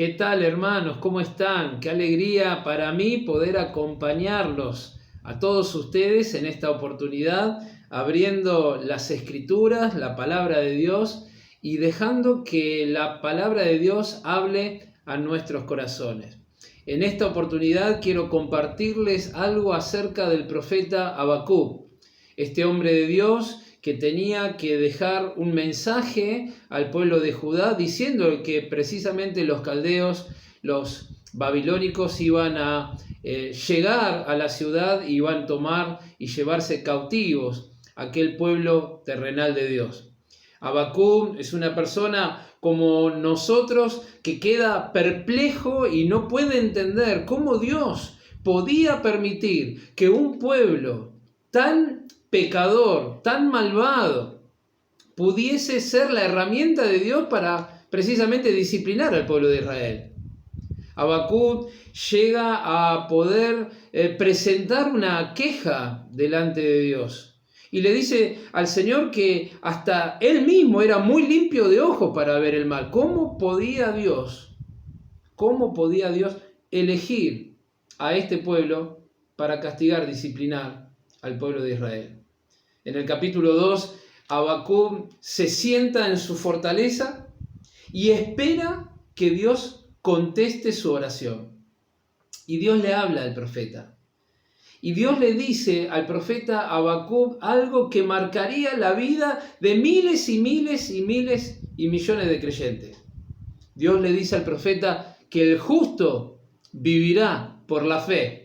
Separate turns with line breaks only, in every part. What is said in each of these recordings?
¿Qué tal, hermanos? ¿Cómo están? Qué alegría para mí poder acompañarlos a todos ustedes en esta oportunidad, abriendo las Escrituras, la palabra de Dios y dejando que la palabra de Dios hable a nuestros corazones. En esta oportunidad quiero compartirles algo acerca del profeta Habacuc, este hombre de Dios que tenía que dejar un mensaje al pueblo de Judá diciendo que precisamente los caldeos, los babilónicos iban a llegar a la ciudad y iban a tomar y llevarse cautivos aquel pueblo terrenal de Dios. Habacuc es una persona como nosotros que queda perplejo y no puede entender cómo Dios podía permitir que un pueblo tan pecador, tan malvado, pudiese ser la herramienta de Dios para precisamente disciplinar al pueblo de Israel. Habacuc llega a poder presentar una queja delante de Dios y le dice al Señor que hasta él mismo era muy limpio de ojos para ver el mal. ¿Cómo podía Dios elegir a este pueblo para castigar, disciplinar al pueblo de Israel? En el capítulo 2, Habacuc se sienta en su fortaleza y espera que Dios conteste su oración. Y Dios le habla al profeta. Y Dios le dice al profeta Habacuc algo que marcaría la vida de miles y miles y miles y millones de creyentes. Dios le dice al profeta que el justo vivirá por la fe.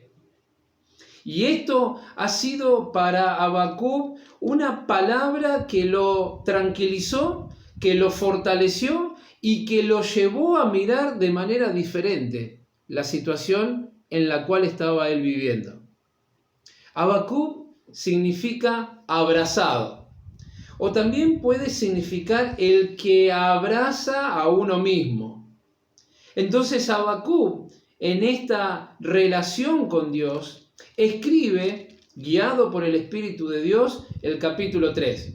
Y esto ha sido para Habacuc una palabra que lo tranquilizó, que lo fortaleció y que lo llevó a mirar de manera diferente la situación en la cual estaba él viviendo. Habacuc significa abrazado, o también puede significar el que abraza a uno mismo. Entonces Habacuc, en esta relación con Dios, escribe, guiado por el Espíritu de Dios, el capítulo 3.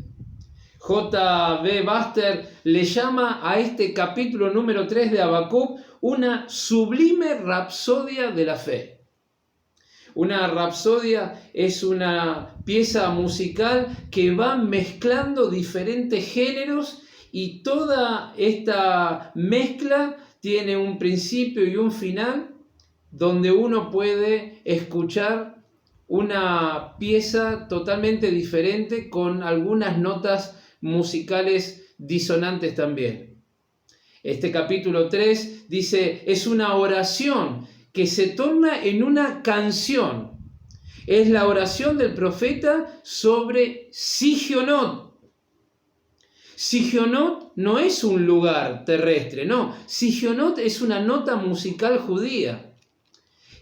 J.B. Buster le llama a este capítulo número 3 de Habacuc una sublime rapsodia de la fe. Una rapsodia es una pieza musical que va mezclando diferentes géneros y toda esta mezcla tiene un principio y un final donde uno puede escuchar una pieza totalmente diferente con algunas notas musicales disonantes también. Este capítulo 3 dice, es una oración que se torna en una canción. Es la oración del profeta sobre Sigionot. Sigionot no es un lugar terrestre, no. Sigionot es una nota musical judía.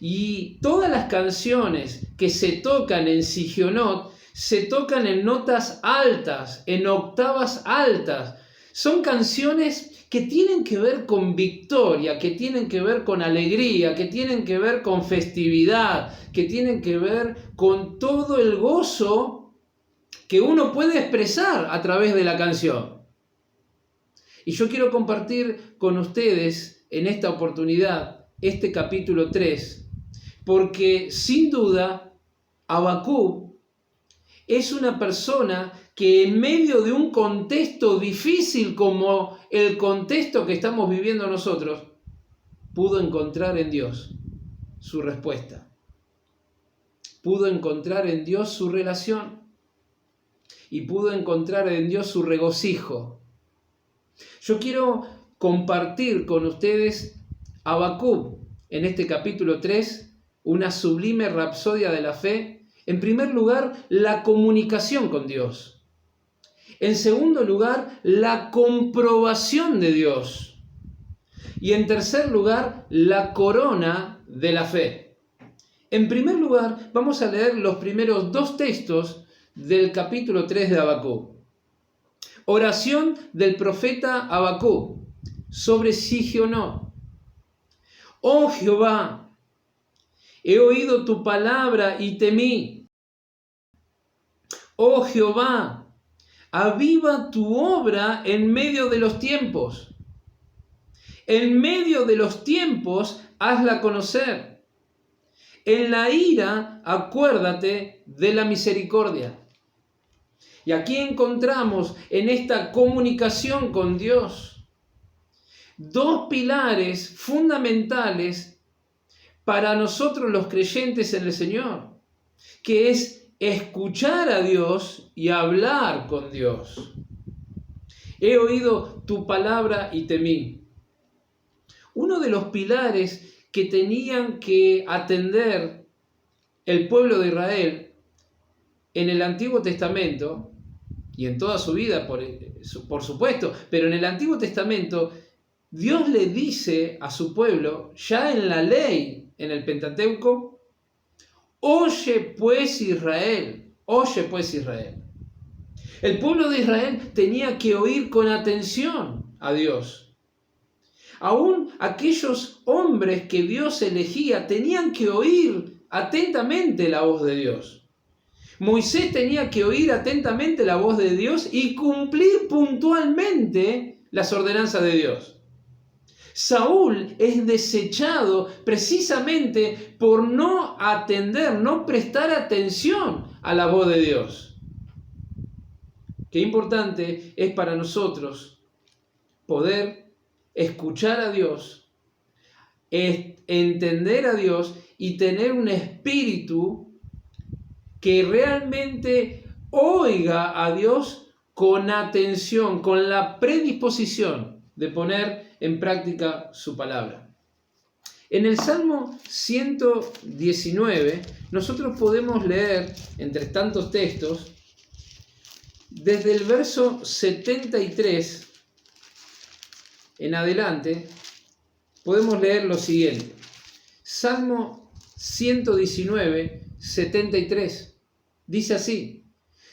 Y todas las canciones que se tocan en Sigionot se tocan en notas altas, en octavas altas. Son canciones que tienen que ver con victoria, que tienen que ver con alegría, que tienen que ver con festividad, que tienen que ver con todo el gozo que uno puede expresar a través de la canción. Y yo quiero compartir con ustedes en esta oportunidad este capítulo 3, porque sin duda Habacuc es una persona que en medio de un contexto difícil como el contexto que estamos viviendo nosotros, pudo encontrar en Dios su respuesta. Pudo encontrar en Dios su relación y pudo encontrar en Dios su regocijo. Yo quiero compartir con ustedes Habacuc en este capítulo 3, una sublime rapsodia de la fe. En primer lugar, la comunicación con Dios. En segundo lugar, la comprobación de Dios. Y en tercer lugar, la corona de la fe. En primer lugar, vamos a leer los primeros dos textos del capítulo 3 de Habacuc. Oración del profeta Habacuc sobre Sigionot. Oh Jehová, he oído tu palabra y temí. Oh Jehová, aviva tu obra en medio de los tiempos. En medio de los tiempos, hazla conocer. En la ira, acuérdate de la misericordia. Y aquí encontramos en esta comunicación con Dios dos pilares fundamentales para nosotros los creyentes en el Señor, que es escuchar a Dios y hablar con Dios. He oído tu palabra y temí. Uno de los pilares que tenían que atender el pueblo de Israel en el Antiguo Testamento, y en toda su vida, por supuesto, pero en el Antiguo Testamento, Dios le dice a su pueblo, ya en la ley, en el Pentateuco, oye pues Israel, oye pues Israel. El pueblo de Israel tenía que oír con atención a Dios. Aún aquellos hombres que Dios elegía tenían que oír atentamente la voz de Dios. Moisés tenía que oír atentamente la voz de Dios y cumplir puntualmente las ordenanzas de Dios. Saúl es desechado precisamente por no atender, no prestar atención a la voz de Dios. Qué importante es para nosotros poder escuchar a Dios, entender a Dios y tener un espíritu que realmente oiga a Dios con atención, con la predisposición de poner en práctica su palabra. En el Salmo 119, nosotros podemos leer, entre tantos textos, desde el verso 73 en adelante, podemos leer lo siguiente. Salmo 119, 73. Dice así: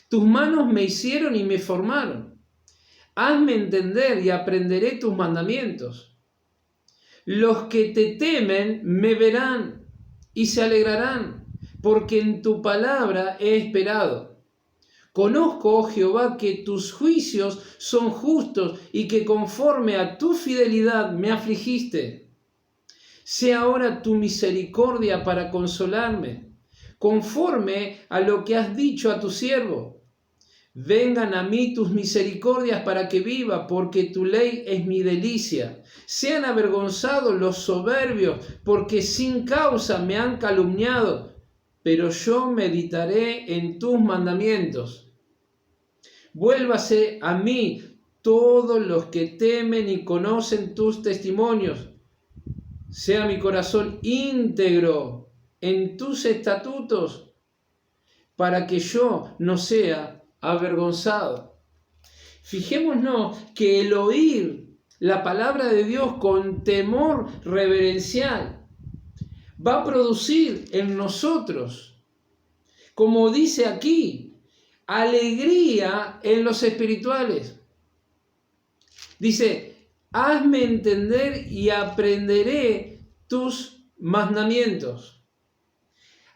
tus manos me hicieron y me formaron. Hazme entender y aprenderé tus mandamientos. Los que te temen me verán y se alegrarán, porque en tu palabra he esperado. Conozco, oh Jehová, que tus juicios son justos y que conforme a tu fidelidad me afligiste. Sea ahora tu misericordia para consolarme, conforme a lo que has dicho a tu siervo. Vengan a mí tus misericordias para que viva, porque tu ley es mi delicia. Sean avergonzados los soberbios, porque sin causa me han calumniado, pero yo meditaré en tus mandamientos. Vuélvase a mí todos los que temen y conocen tus testimonios. Sea mi corazón íntegro en tus estatutos, para que yo no sea avergonzado. Fijémonos que el oír la palabra de Dios con temor reverencial va a producir en nosotros, como dice aquí, alegría en los espirituales. Dice, hazme entender y aprenderé tus mandamientos.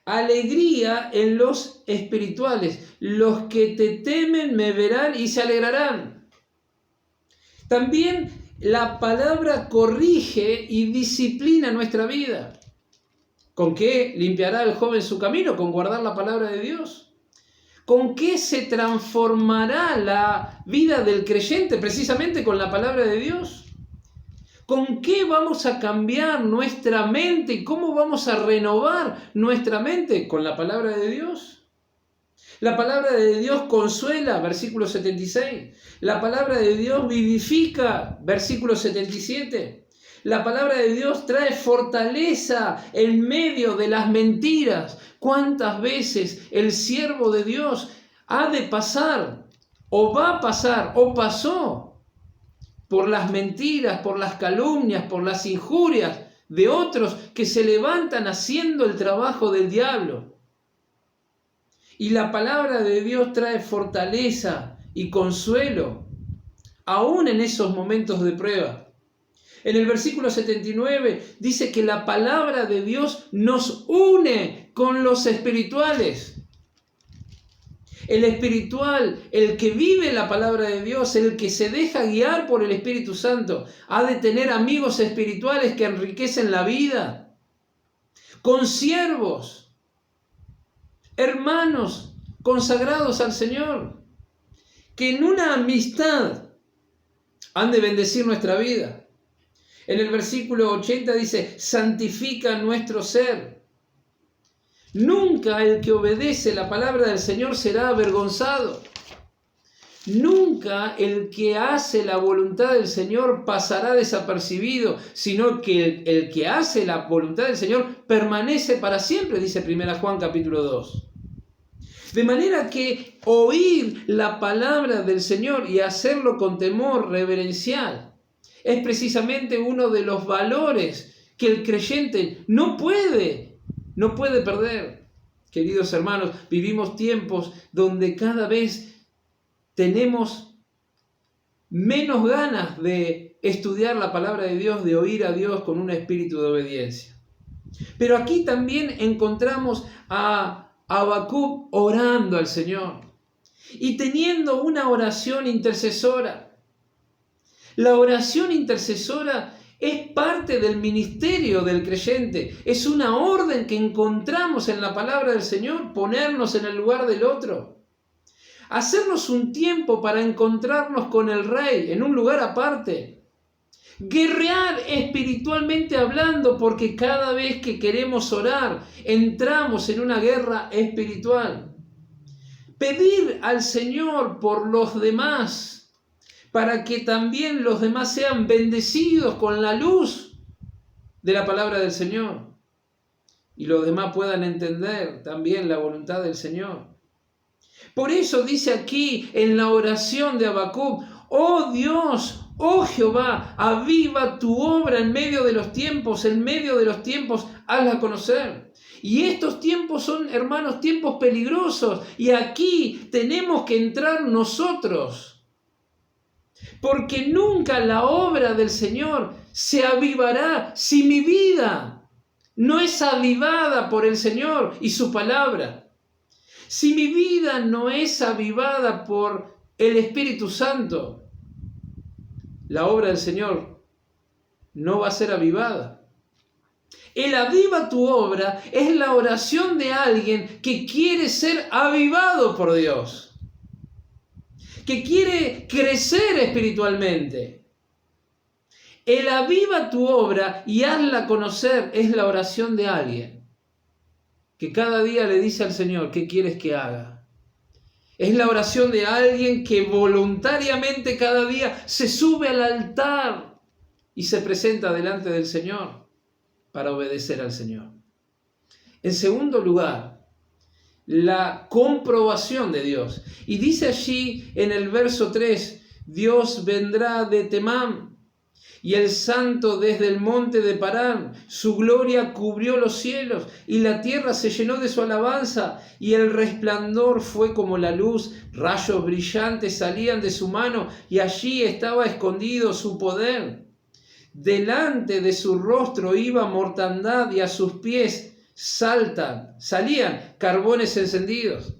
Alegría en los espirituales. Los que te temen me verán y se alegrarán. También la palabra corrige y disciplina nuestra vida. ¿Con qué limpiará el joven su camino? Con guardar la palabra de Dios. ¿Con qué se transformará la vida del creyente? Precisamente con la palabra de Dios. ¿Con qué vamos a cambiar nuestra mente y cómo vamos a renovar nuestra mente? Con la palabra de Dios. La palabra de Dios consuela, versículo 76. La palabra de Dios vivifica, versículo 77. La palabra de Dios trae fortaleza en medio de las mentiras. ¿Cuántas veces el siervo de Dios ha de pasar, o va a pasar, o pasó por las mentiras, por las calumnias, por las injurias de otros que se levantan haciendo el trabajo del diablo? Y la palabra de Dios trae fortaleza y consuelo, aún en esos momentos de prueba. En el versículo 79 dice que la palabra de Dios nos une con los espirituales. El espiritual, el que vive la palabra de Dios, el que se deja guiar por el Espíritu Santo, ha de tener amigos espirituales que enriquecen la vida, consiervos, hermanos consagrados al Señor, que en una amistad han de bendecir nuestra vida. En el versículo 80 dice, santifica nuestro ser. Nunca el que obedece la palabra del Señor será avergonzado. Nunca el que hace la voluntad del Señor pasará desapercibido, sino que el que hace la voluntad del Señor permanece para siempre, dice 1 Juan capítulo 2. De manera que oír la palabra del Señor y hacerlo con temor reverencial es precisamente uno de los valores que el creyente no puede perder. Queridos hermanos, vivimos tiempos donde cada vez tenemos menos ganas de estudiar la palabra de Dios, de oír a Dios con un espíritu de obediencia. Pero aquí también encontramos a Habacuc orando al Señor y teniendo una oración intercesora. La oración intercesora es parte del ministerio del creyente, es una orden que encontramos en la palabra del Señor, ponernos en el lugar del otro. Hacernos un tiempo para encontrarnos con el Rey en un lugar aparte. Guerrear espiritualmente hablando, porque cada vez que queremos orar, entramos en una guerra espiritual. Pedir al Señor por los demás, para que también los demás sean bendecidos con la luz de la palabra del Señor. Y los demás puedan entender también la voluntad del Señor. Por eso dice aquí en la oración de Habacuc, oh Dios, oh Jehová, aviva tu obra en medio de los tiempos, hazla conocer. Y estos tiempos son, hermanos, tiempos peligrosos. Y aquí tenemos que entrar nosotros. Porque nunca la obra del Señor se avivará si mi vida no es avivada por el Señor y su palabra. Si mi vida no es avivada por el Espíritu Santo, la obra del Señor no va a ser avivada. El aviva tu obra es la oración de alguien que quiere ser avivado por Dios, que quiere crecer espiritualmente. El aviva tu obra y hazla conocer es la oración de alguien que cada día le dice al Señor, ¿qué quieres que haga? Es la oración de alguien que voluntariamente cada día se sube al altar y se presenta delante del Señor para obedecer al Señor. En segundo lugar, la comprobación de Dios. Y dice allí en el verso 3, Dios vendrá de Temán y el santo desde el monte de Parán. Su gloria cubrió los cielos y la tierra se llenó de su alabanza y el resplandor fue como la luz. Rayos brillantes salían de su mano y allí estaba escondido su poder. Delante de su rostro iba mortandad y a sus pies salían carbones encendidos.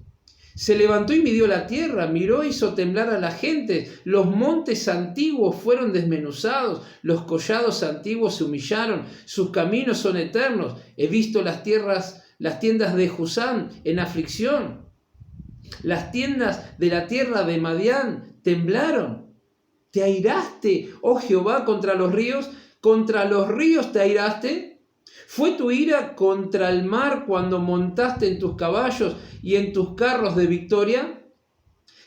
Se levantó y midió la tierra, miró e hizo temblar a la gente. Los montes antiguos fueron desmenuzados, los collados antiguos se humillaron, sus caminos son eternos. He visto las tiendas de Jusán en aflicción. Las tiendas de la tierra de Madián temblaron. ¿Te airaste, oh Jehová, contra los ríos? ¿Contra los ríos te airaste? ¿Fue tu ira contra el mar cuando montaste en tus caballos y en tus carros de victoria?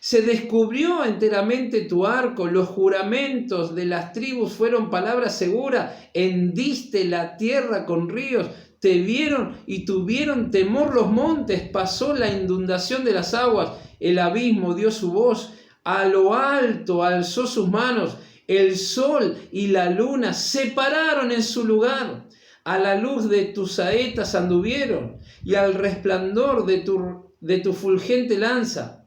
Se descubrió enteramente tu arco, los juramentos de las tribus fueron palabras seguras, hendiste la tierra con ríos, te vieron y tuvieron temor los montes, pasó la inundación de las aguas, el abismo dio su voz, a lo alto alzó sus manos, el sol y la luna se pararon en su lugar. A la luz de tus saetas anduvieron y al resplandor de tu fulgente lanza.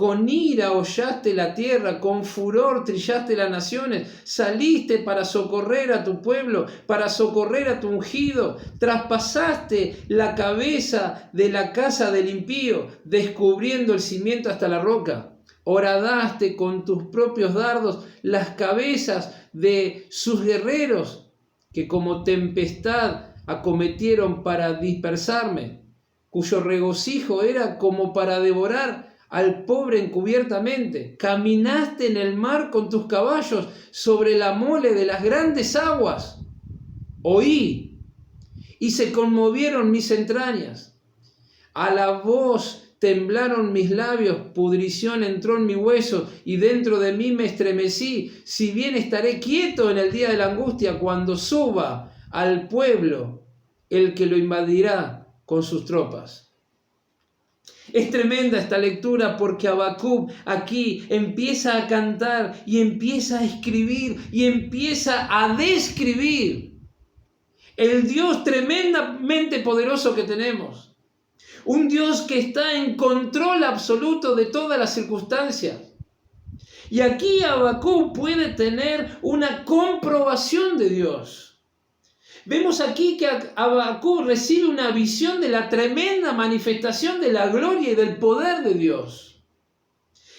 con ira hollaste la tierra, con furor trillaste las naciones, saliste para socorrer a tu pueblo, para socorrer a tu ungido, traspasaste la cabeza de la casa del impío, descubriendo el cimiento hasta la roca. Horadaste con tus propios dardos las cabezas de sus guerreros, que como tempestad acometieron para dispersarme, cuyo regocijo era como para devorar al pobre encubiertamente. Caminaste en el mar con tus caballos sobre la mole de las grandes aguas. Oí, y se conmovieron mis entrañas. A la voz temblaron mis labios, pudrición entró en mi hueso, y dentro de mí me estremecí. Si bien estaré quieto en el día de la angustia, cuando suba al pueblo el que lo invadirá con sus tropas. Es tremenda esta lectura porque Habacuc aquí empieza a cantar y empieza a escribir y empieza a describir el Dios tremendamente poderoso que tenemos. Un Dios que está en control absoluto de todas las circunstancias. Y aquí Habacuc puede tener una comprobación de Dios. Vemos aquí que Habacuc recibe una visión de la tremenda manifestación de la gloria y del poder de Dios.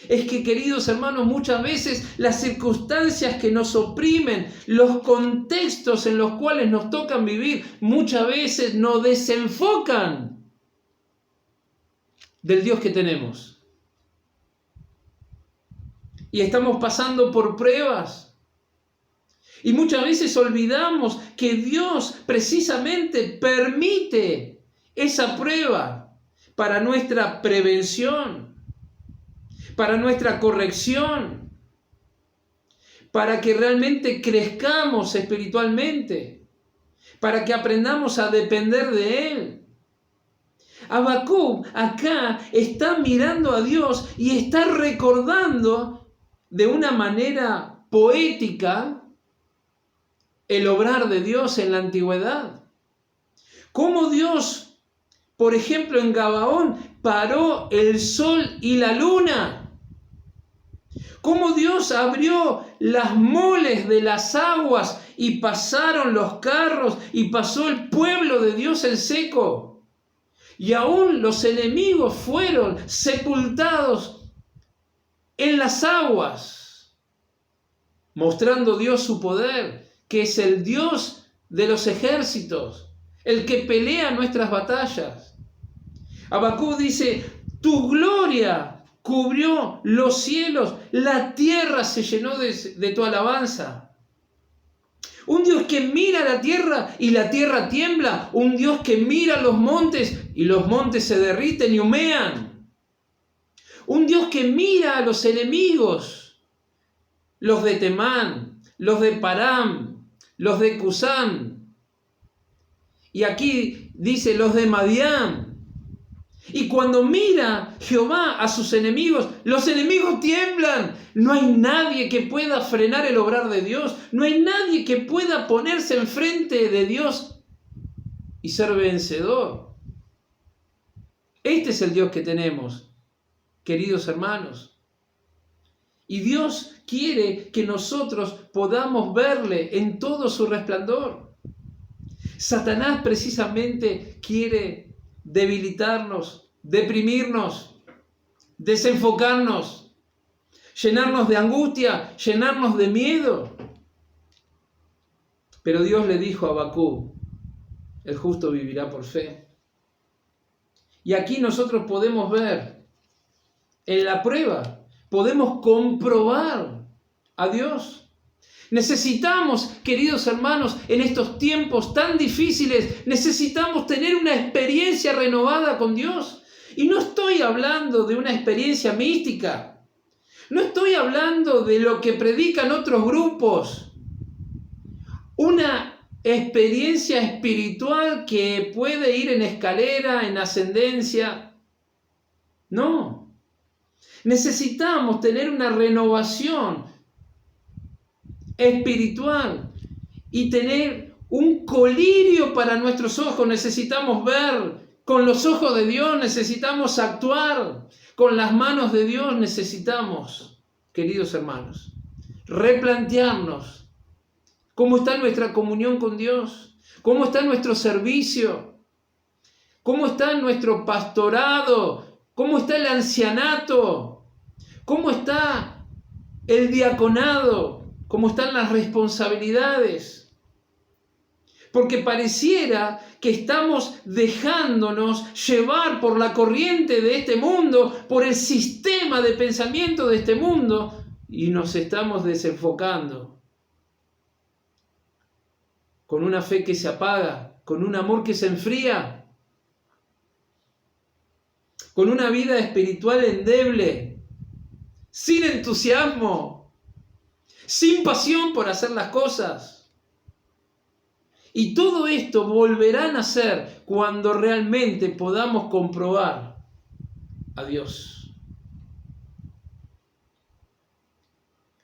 Es que, queridos hermanos, muchas veces las circunstancias que nos oprimen, los contextos en los cuales nos tocan vivir, muchas veces nos desenfocan del Dios que tenemos. Y estamos pasando por pruebas. Y muchas veces olvidamos que Dios precisamente permite esa prueba para nuestra prevención, para nuestra corrección, para que realmente crezcamos espiritualmente, para que aprendamos a depender de Él. Habacuc acá está mirando a Dios y está recordando de una manera poética el obrar de Dios en la antigüedad. Cómo Dios, por ejemplo, en Gabaón, paró el sol y la luna. Cómo Dios abrió las moles de las aguas y pasaron los carros y pasó el pueblo de Dios en seco. Y aún los enemigos fueron sepultados en las aguas, mostrando Dios su poder, que es el Dios de los ejércitos, el que pelea nuestras batallas. Habacuc dice, tu gloria cubrió los cielos, la tierra se llenó de tu alabanza. Un Dios que mira la tierra y la tierra tiembla, un Dios que mira los montes y los montes se derriten y humean. Un Dios que mira a los enemigos, los de Temán, los de Param, los de Cusán, y aquí dice los de Madián. Y cuando mira Jehová a sus enemigos, los enemigos tiemblan. No hay nadie que pueda frenar el obrar de Dios. No hay nadie que pueda ponerse enfrente de Dios y ser vencedor. Este es el Dios que tenemos, queridos hermanos. Y Dios quiere que nosotros podamos verle en todo su resplandor. Satanás precisamente quiere debilitarnos, deprimirnos, desenfocarnos, llenarnos de angustia, llenarnos de miedo. Pero Dios le dijo a Habacuc, el justo vivirá por fe. Y aquí nosotros podemos ver en la prueba, podemos comprobar a Dios. Necesitamos, queridos hermanos, en estos tiempos tan difíciles, necesitamos tener una experiencia renovada con Dios. Y no estoy hablando de una experiencia mística. No estoy hablando de lo que predican otros grupos. Una experiencia espiritual que puede ir en escalera, en ascendencia. No. Necesitamos tener una renovación espiritual y tener un colirio para nuestros ojos. Necesitamos ver con los ojos de Dios, necesitamos actuar con las manos de Dios necesitamos, queridos hermanos, replantearnos cómo está nuestra comunión con Dios, cómo está nuestro servicio, cómo está nuestro pastorado, cómo está el ancianato, cómo está el diaconado, cómo están las responsabilidades. Porque pareciera que estamos dejándonos llevar por la corriente de este mundo, por el sistema de pensamiento de este mundo, y nos estamos desenfocando. Con una fe que se apaga, con un amor que se enfría, con una vida espiritual endeble, sin entusiasmo, sin pasión por hacer las cosas. Y todo esto volverá a nacer cuando realmente podamos comprobar a Dios.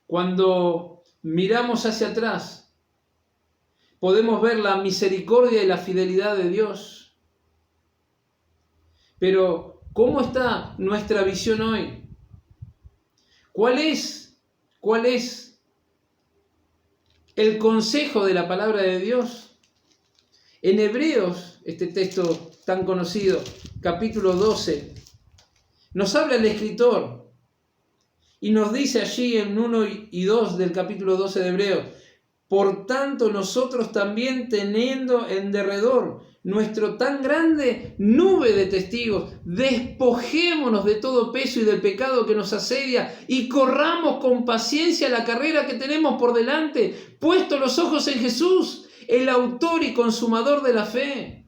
Cuando miramos hacia atrás, podemos ver la misericordia y la fidelidad de Dios. Pero, ¿cómo está nuestra visión hoy? ¿Cuál es el consejo de la palabra de Dios? En Hebreos, este texto tan conocido, capítulo 12, nos habla el escritor y nos dice allí en 1 y 2 del capítulo 12 de Hebreos: por tanto nosotros también, teniendo en derredor nuestro tan grande nube de testigos, despojémonos de todo peso y del pecado que nos asedia y corramos con paciencia la carrera que tenemos por delante, puesto los ojos en Jesús, el autor y consumador de la fe,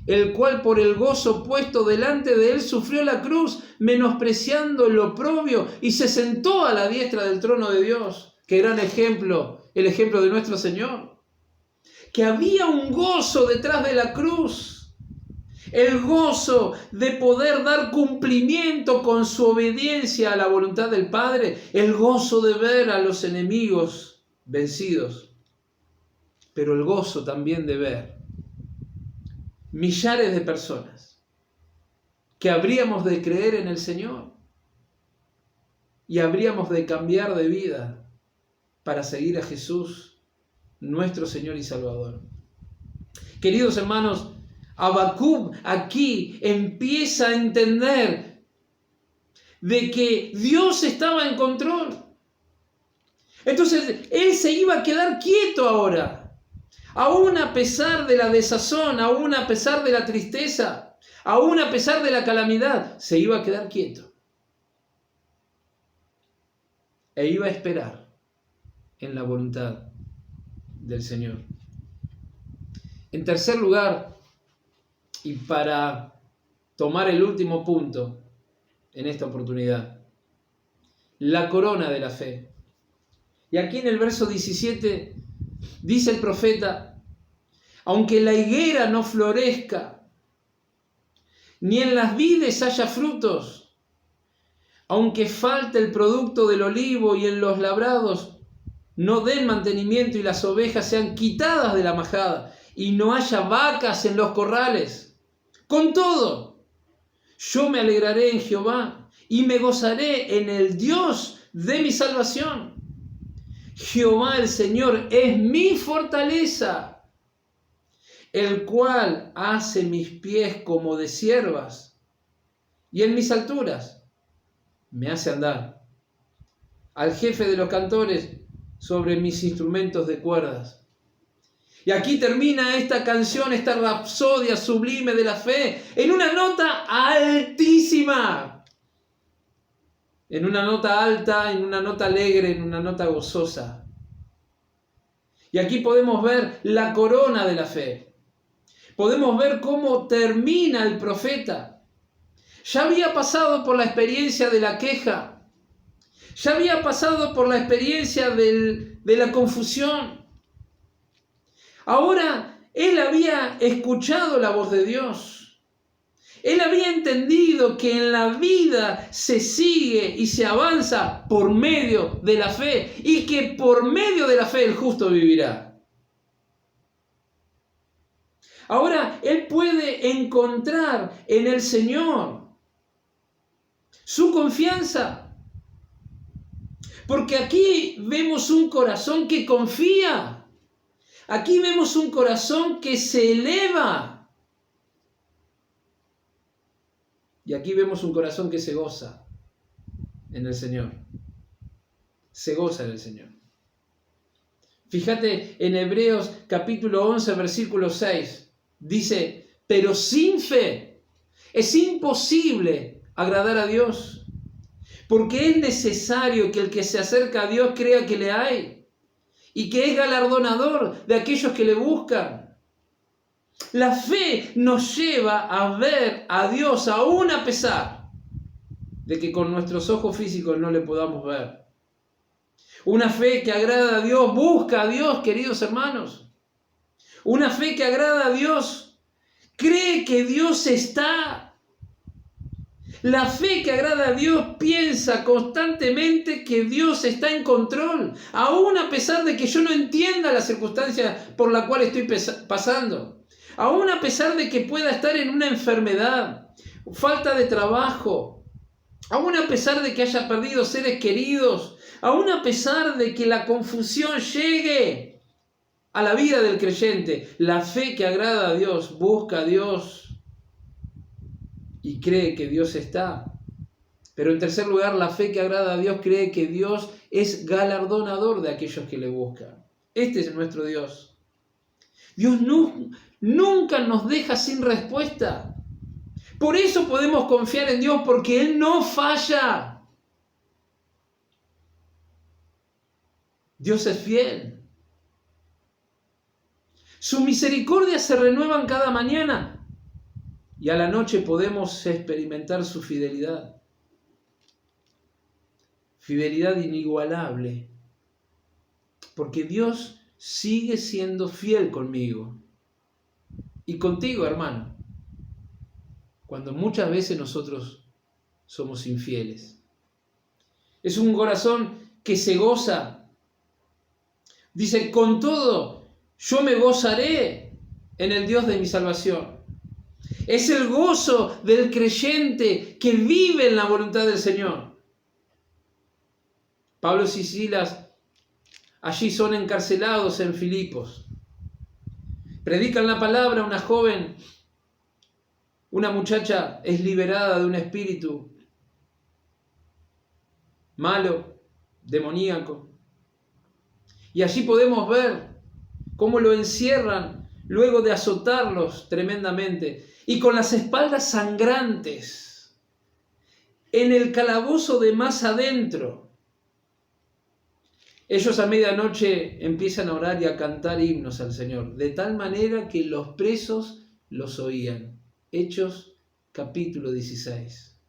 el cual por el gozo puesto delante de él sufrió la cruz, menospreciando el oprobio, y se sentó a la diestra del trono de Dios. Qué gran ejemplo, el ejemplo de nuestro Señor. Que había un gozo detrás de la cruz, el gozo de poder dar cumplimiento con su obediencia a la voluntad del Padre, el gozo de ver a los enemigos vencidos, pero el gozo también de ver millares de personas que habríamos de creer en el Señor y habríamos de cambiar de vida para seguir a Jesús, nuestro Señor y Salvador. Queridos hermanos, Habacuc aquí empieza a entender de que Dios estaba en control. Entonces, él se iba a quedar quieto ahora. Aún a pesar de la desazón, aún a pesar de la tristeza, aún a pesar de la calamidad, se iba a quedar quieto. E iba a esperar en la voluntad del Señor. En tercer lugar, y para tomar el último punto en esta oportunidad, la corona de la fe. Y aquí en el verso 17 dice el profeta: aunque la higuera no florezca, ni en las vides haya frutos, aunque falte el producto del olivo y en los labrados no den mantenimiento y las ovejas sean quitadas de la majada y no haya vacas en los corrales, con todo, yo me alegraré en Jehová y me gozaré en el Dios de mi salvación. Jehová el Señor es mi fortaleza, el cual hace mis pies como de ciervas, y en mis alturas me hace andar. Al jefe de los cantores sobre mis instrumentos de cuerdas. Y aquí termina esta canción, esta rapsodia sublime de la fe, en una nota altísima. En una nota alta, en una nota alegre, en una nota gozosa. Y aquí podemos ver la corona de la fe. Podemos ver cómo termina el profeta. Ya había pasado por la experiencia de la queja. Ya había pasado por la experiencia de la confusión. Ahora él había escuchado la voz de Dios. Él había entendido que en la vida se sigue y se avanza por medio de la fe y que por medio de la fe el justo vivirá. Ahora él puede encontrar en el Señor su confianza. Porque aquí vemos un corazón que confía. Aquí vemos un corazón que se eleva. Y aquí vemos un corazón que se goza en el Señor. Se goza en el Señor. Fíjate en Hebreos capítulo 11, versículo 6. Dice, pero sin fe es imposible agradar a Dios. Porque es necesario que el que se acerca a Dios crea que le hay y que es galardonador de aquellos que le buscan. La fe nos lleva a ver a Dios aún a pesar de que con nuestros ojos físicos no le podamos ver. Una fe que agrada a Dios, busca a Dios, queridos hermanos. Una fe que agrada a Dios, cree que Dios está. La fe que agrada a Dios piensa constantemente que Dios está en control, aún a pesar de que yo no entienda la circunstancia por la cual estoy pasando, aún a pesar de que pueda estar en una enfermedad, falta de trabajo, aún a pesar de que haya perdido seres queridos, aún a pesar de que la confusión llegue a la vida del creyente, la fe que agrada a Dios busca a Dios y cree que Dios está. Pero en tercer lugar, la fe que agrada a Dios cree que Dios es galardonador de aquellos que le buscan. Este es nuestro Dios. Dios nunca nos deja sin respuesta. Por eso podemos confiar en Dios, porque Él no falla. Dios es fiel. Sus misericordias se renuevan cada mañana. Y a la noche podemos experimentar su fidelidad. Fidelidad inigualable. Porque Dios sigue siendo fiel conmigo. Y contigo, hermano. Cuando muchas veces nosotros somos infieles. Es un corazón que se goza. Dice, con todo, yo me gozaré en el Dios de mi salvación. Es el gozo del creyente que vive en la voluntad del Señor. Pablo y Silas allí son encarcelados en Filipos. Predican la palabra, una joven, una muchacha es liberada de un espíritu malo, demoníaco. Y allí podemos ver cómo lo encierran luego de azotarlos tremendamente. Y con las espaldas sangrantes, en el calabozo de más adentro. Ellos a medianoche empiezan a orar y a cantar himnos al Señor, de tal manera que los presos los oían. Hechos capítulo 16.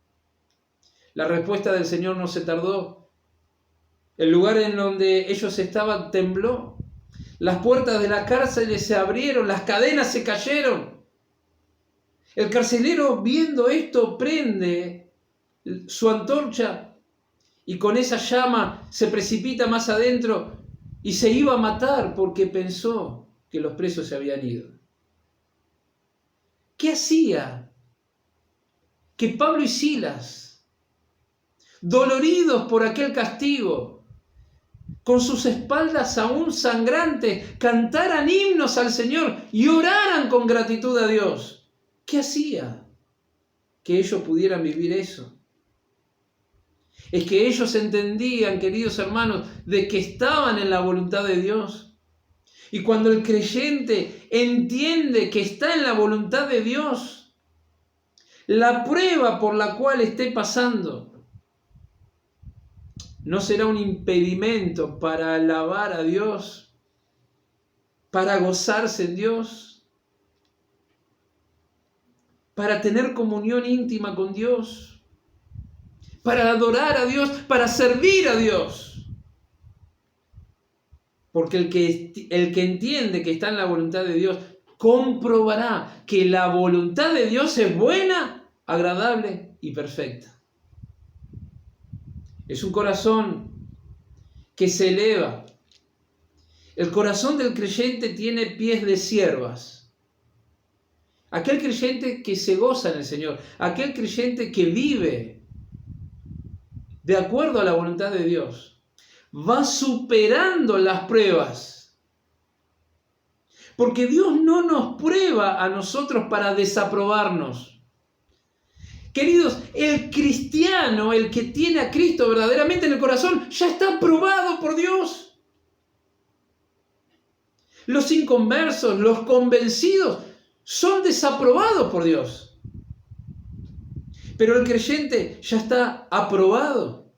La respuesta del Señor no se tardó. El lugar en donde ellos estaban tembló. Las puertas de la cárcel se abrieron, las cadenas se cayeron. El carcelero, viendo esto, prende su antorcha y con esa llama se precipita más adentro y se iba a matar porque pensó que los presos se habían ido. ¿Qué hacía que Pablo y Silas, doloridos por aquel castigo, con sus espaldas aún sangrantes, cantaran himnos al Señor y oraran con gratitud a Dios? ¿Qué hacía que ellos pudieran vivir eso? Es que ellos entendían, queridos hermanos, de que estaban en la voluntad de Dios. Y cuando el creyente entiende que está en la voluntad de Dios, la prueba por la cual esté pasando no será un impedimento para alabar a Dios, para gozarse en Dios, para tener comunión íntima con Dios, para adorar a Dios, para servir a Dios. Porque el que entiende que está en la voluntad de Dios, comprobará que la voluntad de Dios es buena, agradable y perfecta. Es un corazón que se eleva. El corazón del creyente tiene pies de ciervas. Aquel creyente que se goza en el Señor, aquel creyente que vive de acuerdo a la voluntad de Dios, va superando las pruebas. Porque Dios no nos prueba a nosotros para desaprobarnos. Queridos, el cristiano, el que tiene a Cristo verdaderamente en el corazón, ya está aprobado por Dios. Los inconversos, los convencidos, son desaprobados por Dios. Pero el creyente ya está aprobado.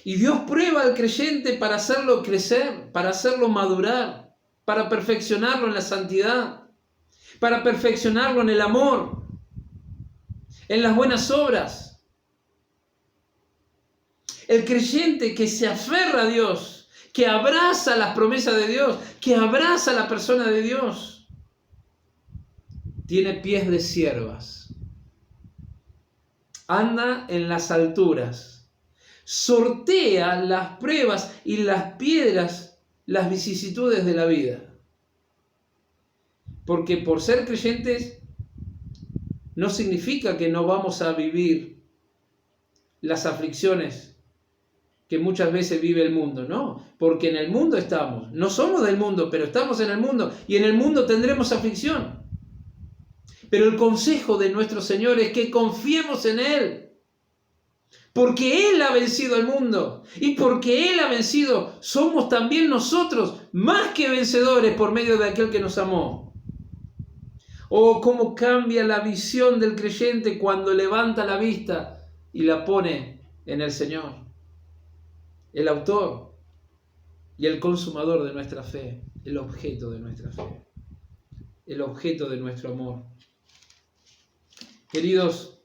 Y Dios prueba al creyente para hacerlo crecer, para hacerlo madurar, para perfeccionarlo en la santidad, para perfeccionarlo en el amor, en las buenas obras. El creyente que se aferra a Dios, que abraza las promesas de Dios, que abraza la persona de Dios, tiene pies de ciervas, anda en las alturas, sortea las pruebas y las piedras, las vicisitudes de la vida. Porque por ser creyentes no significa que no vamos a vivir las aflicciones que muchas veces vive el mundo, no, porque en el mundo estamos, no somos del mundo, pero estamos en el mundo, y en el mundo tendremos aflicción. Pero el consejo de nuestro Señor es que confiemos en Él, porque Él ha vencido al mundo, y porque Él ha vencido, somos también nosotros más que vencedores por medio de aquel que nos amó. Oh, cómo cambia la visión del creyente cuando levanta la vista y la pone en el Señor, el autor y el consumador de nuestra fe, el objeto de nuestra fe, el objeto de nuestro amor. Queridos,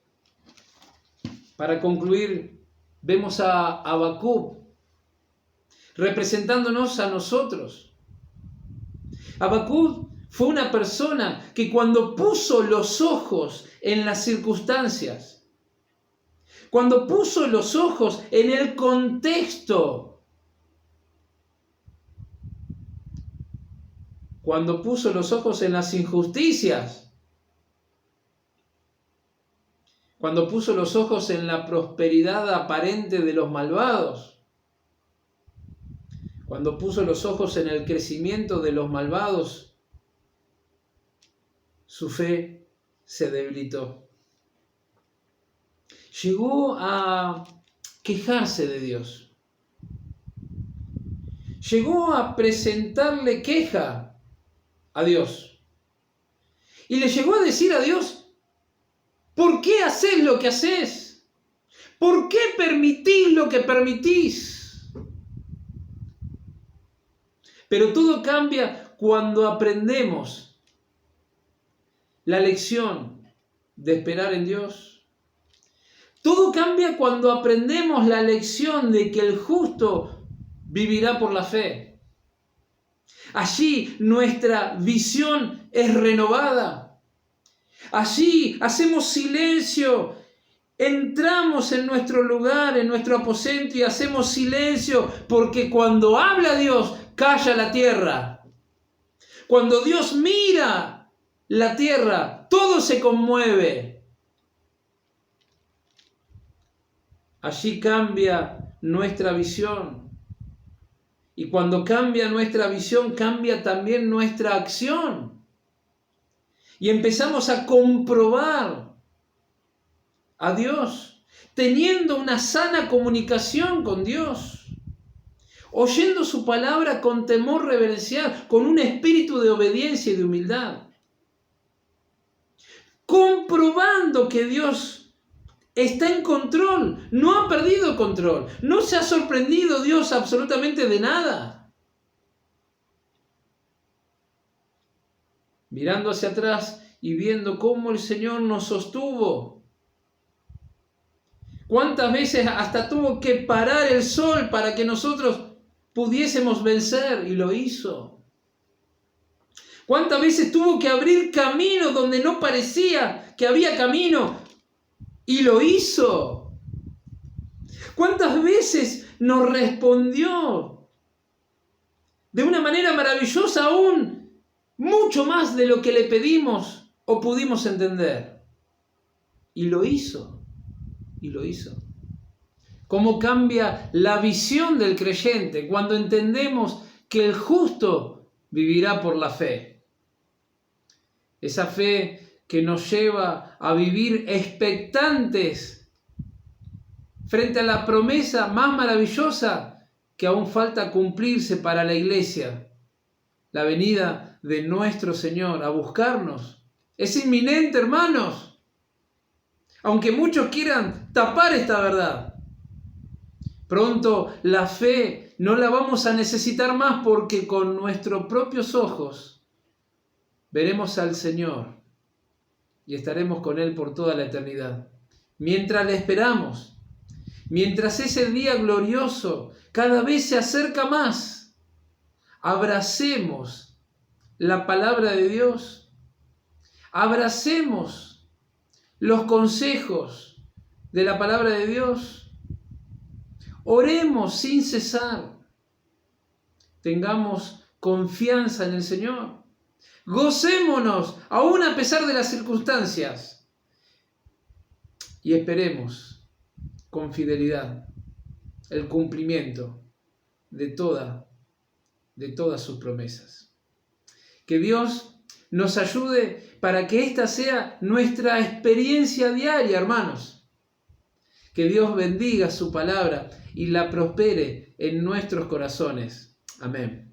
para concluir, vemos a Habacuc representándonos a nosotros. Habacuc fue una persona que cuando puso los ojos en las circunstancias, cuando puso los ojos en el contexto, cuando puso los ojos en las injusticias, cuando puso los ojos en la prosperidad aparente de los malvados, cuando puso los ojos en el crecimiento de los malvados, su fe se debilitó. Llegó a quejarse de Dios. Llegó a presentarle queja a Dios. Y le llegó a decir a Dios: ¿por qué haces lo que haces? ¿Por qué permitís lo que permitís? Pero todo cambia cuando aprendemos la lección de esperar en Dios. Todo cambia cuando aprendemos la lección de que el justo vivirá por la fe. Allí nuestra visión es renovada. Allí hacemos silencio. Entramos en nuestro lugar, en nuestro aposento y hacemos silencio, porque cuando habla Dios, calla la tierra. Cuando Dios mira la tierra, todo se conmueve. Allí cambia nuestra visión. Y cuando cambia nuestra visión, cambia también nuestra acción. Y empezamos a comprobar a Dios, teniendo una sana comunicación con Dios, oyendo su palabra con temor reverencial, con un espíritu de obediencia y de humildad, comprobando que Dios está en control, no ha perdido control, no se ha sorprendido Dios absolutamente de nada. Mirando hacia atrás y viendo cómo el Señor nos sostuvo. ¿Cuántas veces hasta tuvo que parar el sol para que nosotros pudiésemos vencer? Y lo hizo. ¿Cuántas veces tuvo que abrir camino donde no parecía que había camino? Y lo hizo. ¿Cuántas veces nos respondió de una manera maravillosa, aún mucho más de lo que le pedimos o pudimos entender? Y lo hizo. Y lo hizo. cómo cambia la visión del creyente cuando entendemos que el justo vivirá por la fe. Esa fe que nos lleva a vivir expectantes frente a la promesa más maravillosa que aún falta cumplirse para la iglesia, la venida de nuestro Señor a buscarnos. Es inminente, hermanos, aunque muchos quieran tapar esta verdad. Pronto la fe no la vamos a necesitar más porque con nuestros propios ojos veremos al Señor y estaremos con Él por toda la eternidad. Mientras le esperamos, mientras ese día glorioso cada vez se acerca más, abracemos la palabra de Dios, abracemos los consejos de la palabra de Dios, oremos sin cesar, tengamos confianza en el Señor, gocémonos aún a pesar de las circunstancias y esperemos con fidelidad el cumplimiento de todas sus promesas. Que Dios nos ayude para que esta sea nuestra experiencia diaria, hermanos. Que Dios bendiga su palabra y la prospere en nuestros corazones. Amén.